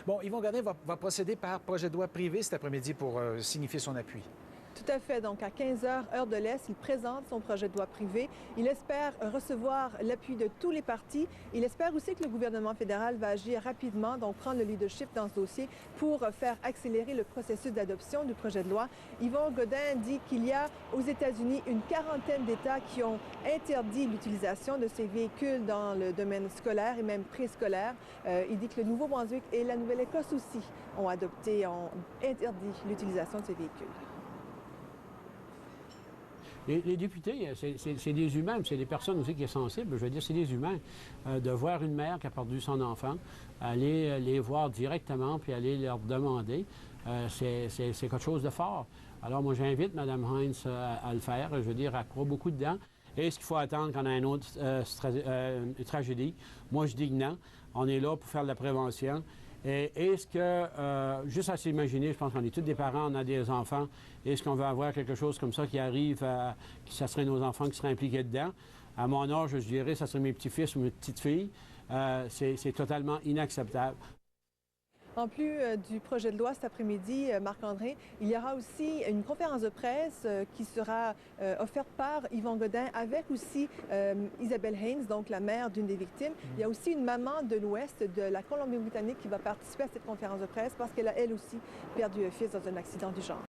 Bon, Yvon Godin va procéder par projet de loi privé cet après-midi pour signifier son appui. Tout à fait. Donc, à 15 heures, heure de l'Est, il présente son projet de loi privé. Il espère recevoir l'appui de tous les partis. Il espère aussi que le gouvernement fédéral va agir rapidement, donc prendre le leadership dans ce dossier pour faire accélérer le processus d'adoption du projet de loi. Yvon Godin dit qu'il y a aux États-Unis une quarantaine d'États qui ont interdit l'utilisation de ces véhicules dans le domaine scolaire et même préscolaire. Il dit que le Nouveau-Brunswick et la Nouvelle-Écosse aussi ont interdit l'utilisation de ces véhicules. Les députés, c'est des humains, c'est des personnes aussi qui sont sensibles. Je veux dire, c'est des humains. De voir une mère qui a perdu son enfant, aller les voir directement puis aller leur demander, c'est quelque chose de fort. Alors, moi, j'invite Mme Heinz à le faire. Je veux dire, elle croit beaucoup dedans. Est-ce qu'il faut attendre qu'on ait une autre tragédie? Moi, je dis que non. On est là pour faire de la prévention. Et est-ce que, juste à s'imaginer, je pense qu'on est tous des parents, on a des enfants, est-ce qu'on veut avoir quelque chose comme ça qui arrive, que ça serait nos enfants qui seraient impliqués dedans? À mon âge, je dirais, ça serait mes petits-fils ou mes petites-filles. C'est totalement inacceptable. En plus du projet de loi cet après-midi, Marc-André, il y aura aussi une conférence de presse qui sera offerte par Yvon Godin avec aussi Isabelle Haynes, donc la mère d'une des victimes. Il y a aussi une maman de l'Ouest de la Colombie-Britannique qui va participer à cette conférence de presse parce qu'elle a elle aussi perdu un fils dans un accident du genre.